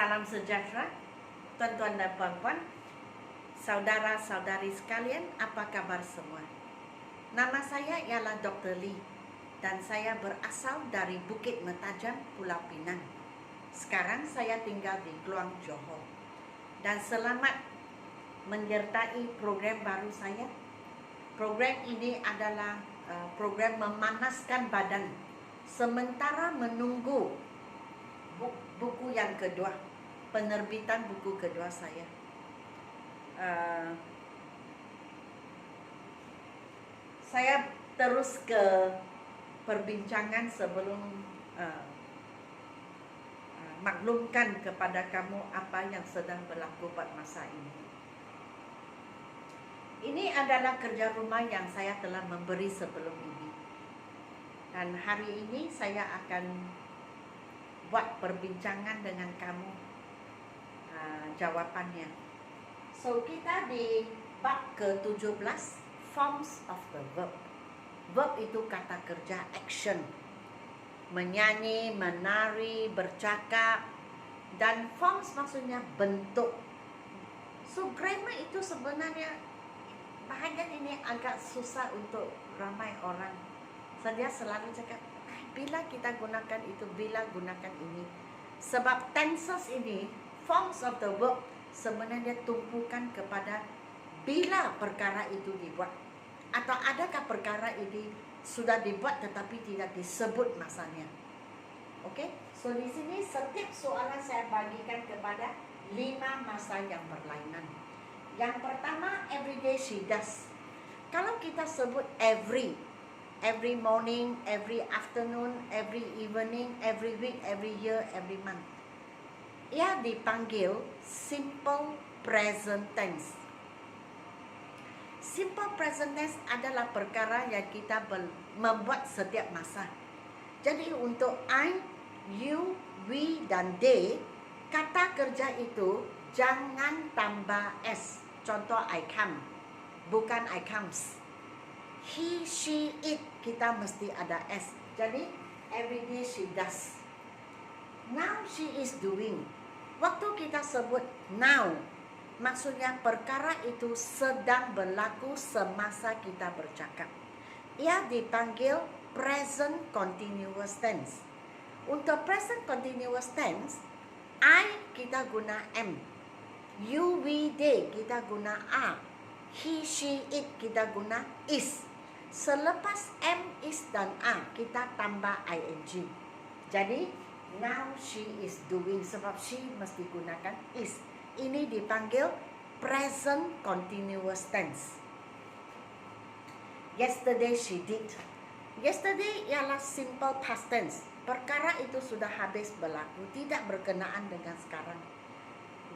Salam sejahtera, tuan-tuan dan puan-puan, saudara-saudari sekalian, apa kabar semua? Nama saya ialah Dr. Lee dan saya berasal dari Bukit Metajam, Pulau Pinang. Sekarang saya tinggal di Kluang Johor. Dan selamat menyertai program baru saya. Program ini adalah program memanaskan badan sementara menunggu buku yang kedua, penerbitan buku kedua saya. Saya terus ke perbincangan sebelum maklumkan kepada kamu apa yang sedang berlaku pada masa ini. Ini adalah kerja rumah yang saya telah memberi sebelum ini. Dan hari ini saya akan buat perbincangan dengan kamu jawapannya. So kita di bab ke-17, forms of the verb. Verb itu kata kerja, action. Menyanyi, menari, bercakap. Dan forms maksudnya bentuk. So grammar itu sebenarnya bahagian ini agak susah untuk ramai orang. Saya selalu cakap, bila kita gunakan itu, bila gunakan ini. Sebab tenses ini, forms of the verb, sebenarnya tumpukan kepada bila perkara itu dibuat. Atau adakah perkara ini sudah dibuat tetapi tidak disebut masanya. Okey? So di sini setiap soalan saya bagikan kepada 5 masa yang berlainan. Yang pertama, everyday she does. Kalau kita sebut every morning, every afternoon, every evening, every week, every year, every month, ia dipanggil simple present tense. Simple present tense adalah perkara yang kita membuat setiap masa. Jadi untuk I, you, we dan they, kata kerja itu jangan tambah S. Contoh I come, bukan I comes. He, she, it, kita mesti ada S. Jadi everyday she does. Now she is doing. Waktu kita sebut now, maksudnya perkara itu sedang berlaku semasa kita bercakap. Ia dipanggil present continuous tense. Untuk present continuous tense, I kita guna M, you, we, they kita guna are, he, she, it kita guna is. Selepas M, is dan are kita tambah ing. Jadi now she is doing, sebab she mesti gunakan is. Ini dipanggil present continuous tense. Yesterday she did. Yesterday ialah simple past tense. Perkara itu sudah habis berlaku, tidak berkenaan dengan sekarang.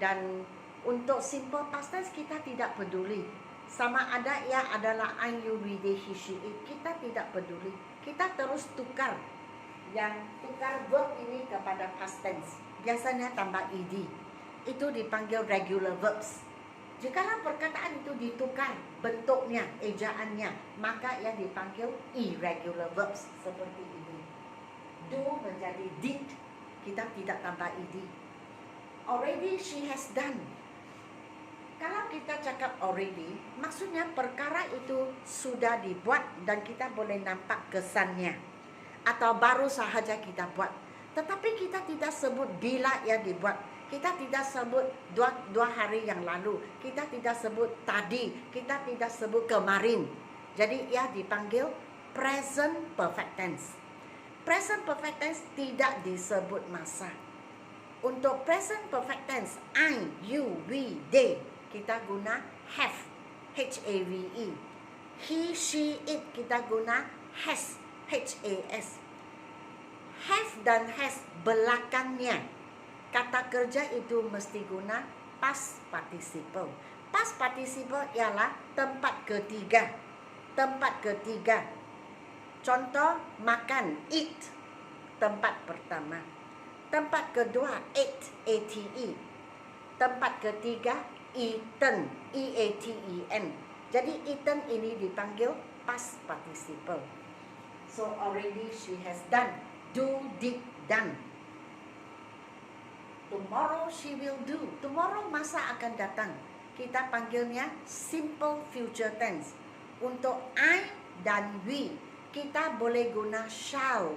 Dan untuk simple past tense kita tidak peduli. Sama ada ia adalah I, you, we, they, he, she, it. Kita tidak peduli. Kita terus tukar. Yang tukar verb ini kepada past tense. Biasanya tambah ed. Itu dipanggil regular verbs. Jikalau perkataan itu ditukar bentuknya, ejaannya, maka ia dipanggil irregular verbs seperti ini. Do menjadi did, kita tidak tambah ed. Already she has done. Kalau kita cakap already, maksudnya perkara itu sudah dibuat dan kita boleh nampak kesannya. Atau baru sahaja kita buat. Tetapi kita tidak sebut bila ia dibuat. Kita tidak sebut dua hari yang lalu. Kita tidak sebut tadi. Kita tidak sebut kemarin. Jadi ia dipanggil present perfect tense. Present perfect tense tidak disebut masa. Untuk present perfect tense, I, you, we, they, kita guna have, H-A-V-E. He, she, it, kita guna has, H-A-S. Have dan has belakangnya. Kata kerja itu mesti guna past participle. Past participle ialah tempat ketiga. Tempat ketiga. Contoh, makan, eat, tempat pertama. Tempat kedua, ate, A-T-E. Tempat ketiga, eaten, E-A-T-E-N. Jadi eaten ini dipanggil past participle. So already she has done. Do, did, done. Tomorrow she will do. Tomorrow masa akan datang. Kita panggilnya simple future tense. Untuk I dan we, kita boleh guna shall,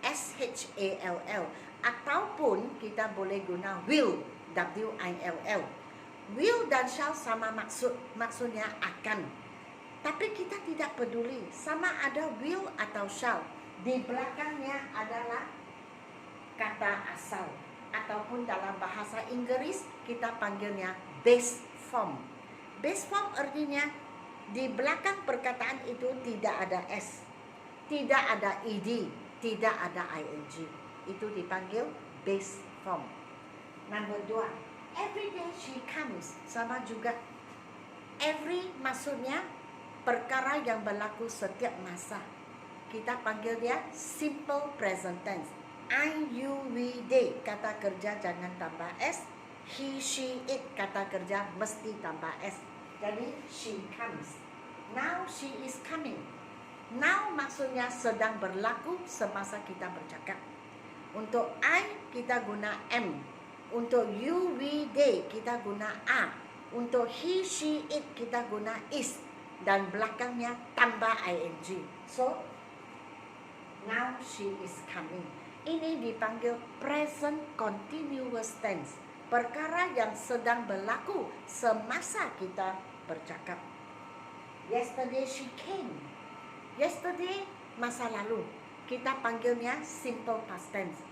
S-H-A-L-L, ataupun kita boleh guna will, W-I-L-L. Will dan shall sama maksudnya akan. Tapi kita tidak peduli sama ada will atau shall. Di belakangnya adalah kata asal. Ataupun dalam bahasa Inggris kita panggilnya base form. Base form artinya di belakang perkataan itu tidak ada S, tidak ada ed, tidak ada ing. Itu dipanggil base form. Number 2, every day she comes. Sama juga. Every maksudnya perkara yang berlaku setiap masa. Kita panggil dia simple present tense. I, you, we, they, kata kerja jangan tambah S. He, she, it, kata kerja mesti tambah S. Jadi she comes. Now she is coming. Now maksudnya sedang berlaku semasa kita bercakap. Untuk I kita guna M. Untuk you, we, they kita guna A. Untuk he, she, it kita guna is. Dan belakangnya tambah ing. So now she is coming. Ini dipanggil present continuous tense. Perkara yang sedang berlaku semasa kita bercakap. Yesterday she came. Yesterday masa lalu. Kita panggilnya simple past tense.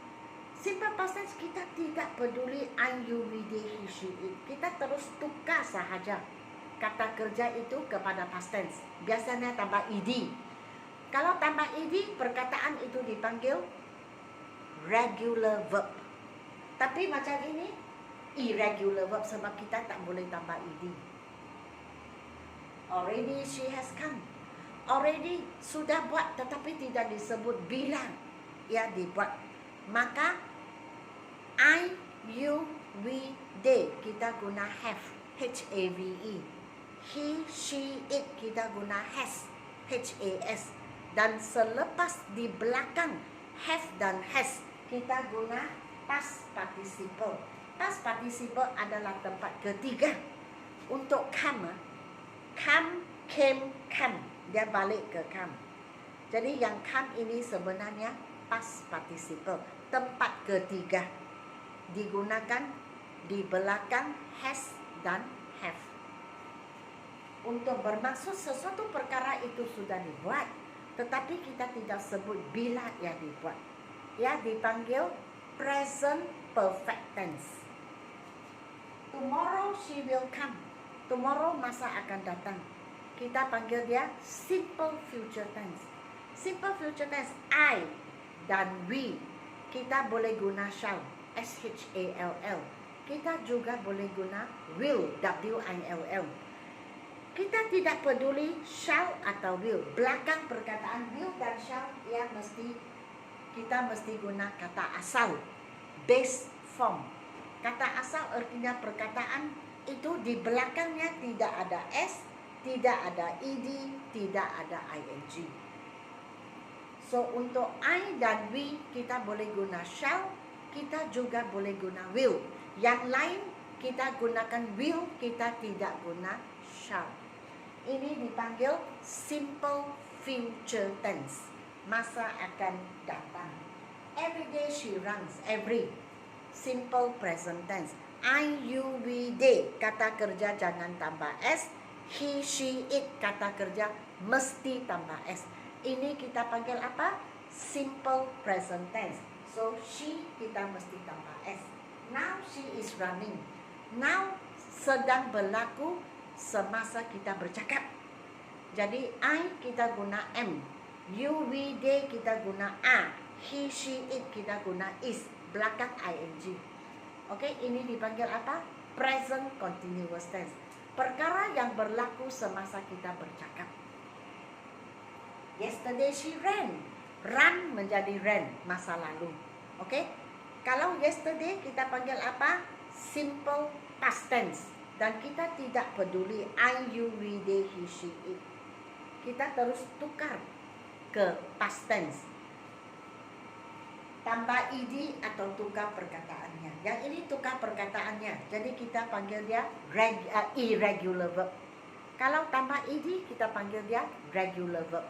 Simple past tense kita tidak peduli I, you, we, they, he, she, it. Kita terus tukar sahaja kata kerja itu kepada past tense. Biasanya tambah ed. Kalau tambah ed, perkataan itu dipanggil regular verb. Tapi macam ini irregular verb sebab kita tak boleh tambah ed. Already she has come. Already sudah buat tetapi tidak disebut bila ia dibuat. Maka I, you, we, they kita guna have, H-A-V-E. He, she, it kita guna has, H-A-S. Dan selepas di belakang have dan has kita guna past participle. Past participle adalah tempat ketiga. Untuk come, came, come. Dia balik ke come. Jadi yang come ini sebenarnya past participle. Tempat ketiga. Digunakan di belakang has dan have. Untuk bermaksud sesuatu perkara itu sudah dibuat. Tetapi kita tidak sebut bila ia dibuat. Ia dipanggil present perfect tense. Tomorrow she will come. Tomorrow masa akan datang. Kita panggil dia simple future tense. Simple future tense I dan we. Kita boleh guna shall, S-H-A-L-L. Kita juga boleh guna will, W-I-L-L. Kita tidak peduli shall atau will. Belakang perkataan will dan shall kita mesti guna kata asal, base form. Kata asal artinya perkataan itu di belakangnya tidak ada S, tidak ada ed, tidak ada ing. So untuk I dan we kita boleh guna shall, kita juga boleh guna will. Yang lain kita gunakan will, kita tidak guna shall. Ini dipanggil simple future tense. Masa akan datang. Every day she runs. Every. Simple present tense. I, you, we, they. Kata kerja jangan tambah S. He, she, it. Kata kerja mesti tambah S. Ini kita panggil apa? Simple present tense. So she kita mesti tambah S. Now she is running. Now sedang berlaku semasa kita bercakap. Jadi I kita guna M, you, we, they kita guna A, he, she, it kita guna is, belakang ing. Oke, ini dipanggil apa? Present continuous tense. Perkara yang berlaku semasa kita bercakap. Yesterday she ran. Run menjadi ran, masa lalu. Oke? Kalau yesterday kita panggil apa? Simple past tense. Dan kita tidak peduli I, you, we, they, he, she, it. Kita terus tukar ke past tense. tambah ed atau tukar perkataannya. Yang ini tukar perkataannya, jadi kita panggil dia irregular verb. Kalau tambah ed kita panggil dia regular verb.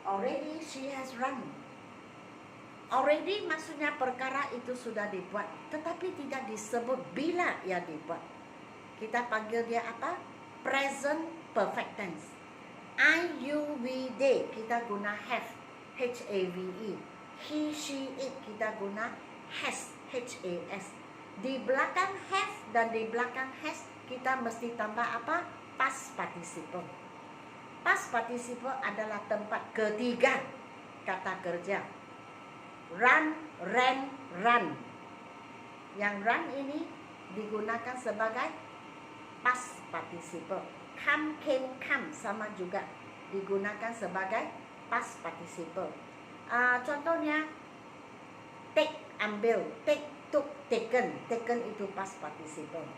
Already she has run. Already maksudnya perkara itu sudah dibuat, tetapi tidak disebut bila ia dibuat. Kita panggil dia apa? Present perfect tense. I, you, we, they kita guna have, H-A-V-E. He, she, it kita guna has, H-A-S. Di belakang have dan di belakang has kita mesti tambah apa? Past participle. Past participle adalah tempat ketiga kata kerja. Run, ran, run. Yang run ini digunakan sebagai past participle. Come, came, come sama juga digunakan sebagai past participle. Contohnya take, ambil, take, took, taken. Taken itu past participle.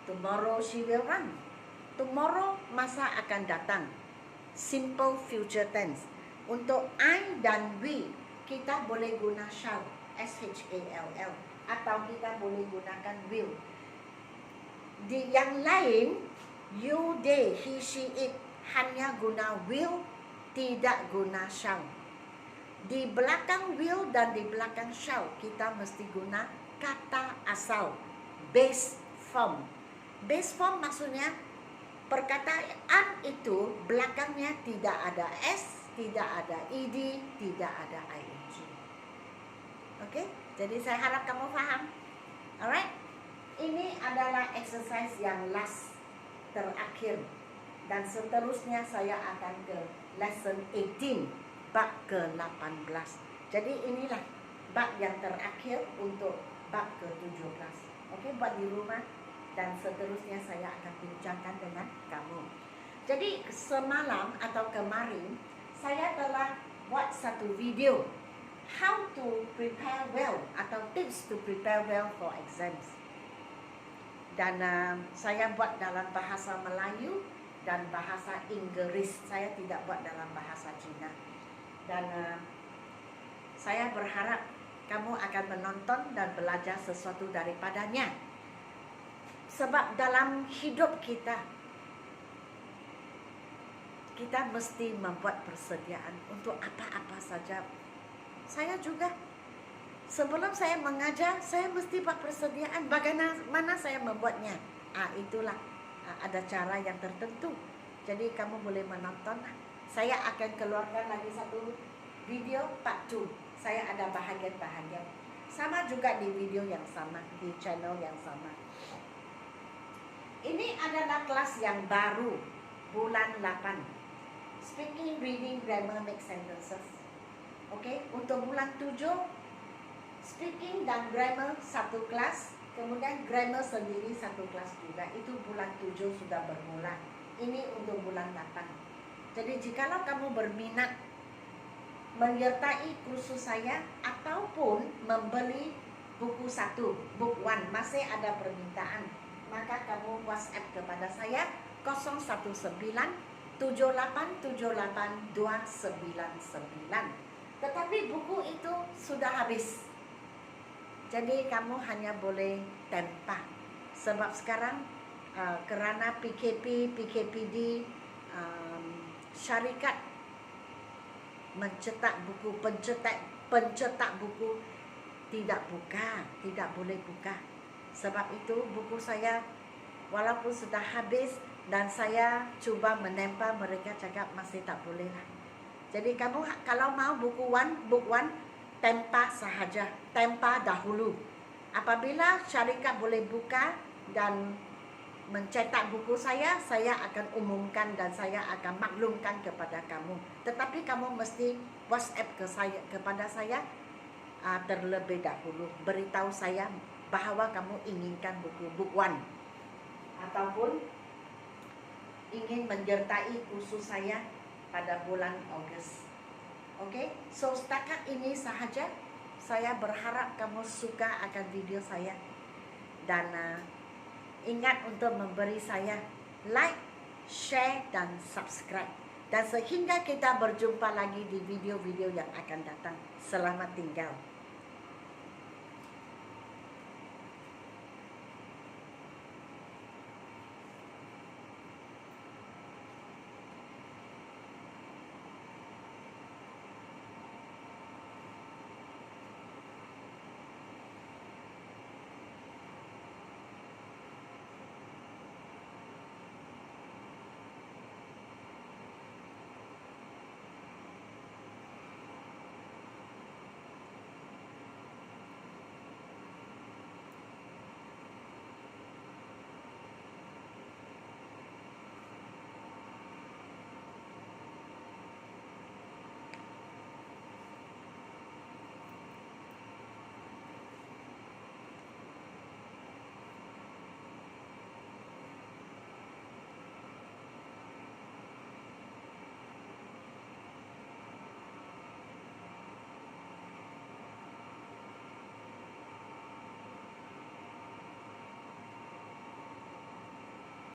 Tomorrow she will run. Tomorrow masa akan datang. Simple future tense. Untuk I dan we kita boleh guna shall, S-H-A-L-L, atau kita boleh gunakan will. Di yang lain, you, they, he, she, it hanya guna will, tidak guna shall. Di belakang will dan di belakang shall kita mesti guna kata asal, base form. Base form maksudnya perkataan itu belakangnya tidak ada s, tidak ada ed, tidak ada ing. Oke, jadi saya harap kamu paham. Alright, ini adalah exercise yang last, terakhir, dan seterusnya saya akan ke lesson 18, bab ke-18. Jadi inilah bab yang terakhir untuk bab ke-17. Oke, buat di rumah, dan seterusnya saya akan bincangkan dengan kamu. Jadi semalam atau kemarin saya telah buat satu video how to prepare well atau tips to prepare well for exams. Dan saya buat dalam bahasa Melayu dan bahasa Inggris. Saya tidak buat dalam bahasa Cina. Dan saya berharap kamu akan menonton dan belajar sesuatu daripadanya. Sebab dalam hidup kita mesti membuat persediaan untuk apa-apa saja. Saya juga sebelum saya mengajar, saya mesti buat persediaan. Bagaimana saya membuatnya? Itulah ada cara yang tertentu. Jadi kamu boleh menonton. Saya akan keluarkan lagi satu video part 2. Saya ada bahagian-bahagian. Sama juga di video yang sama, di channel yang sama. Ini adalah kelas yang baru, bulan 8. Speaking, reading, grammar, make sentences. Oke, untuk bulan 7, speaking dan grammar satu kelas, kemudian grammar sendiri satu kelas juga. Itu bulan 7 sudah bermula. Ini untuk bulan 8. Jadi jikalau kamu berminat menyertai kursus saya ataupun membeli buku 1, book 1, masih ada permintaan, maka kamu WhatsApp kepada saya 01978782999. Tetapi buku itu sudah habis. Jadi kamu hanya boleh tempah. Sebab sekarang kerana PKP, PKPD, syarikat mencetak buku, pencetak buku tidak boleh buka. Sebab itu buku saya walaupun sudah habis dan saya cuba menempah, mereka cakap masih tak boleh lah. Jadi kamu kalau mau buku 1, book 1, tempah sahaja, tempah dahulu. Apabila syarikat boleh buka dan mencetak buku saya akan umumkan dan saya akan maklumkan kepada kamu. Tetapi kamu mesti WhatsApp kepada saya terlebih dahulu, beritahu saya bahawa kamu inginkan buku book 1 ataupun ingin menyertai kursus saya pada bulan Ogos. Oke, so setakat ini sahaja. Saya berharap kamu suka akan video saya. Dan ingat untuk memberi saya like, share dan subscribe. Dan sehingga kita berjumpa lagi di video-video yang akan datang. Selamat tinggal.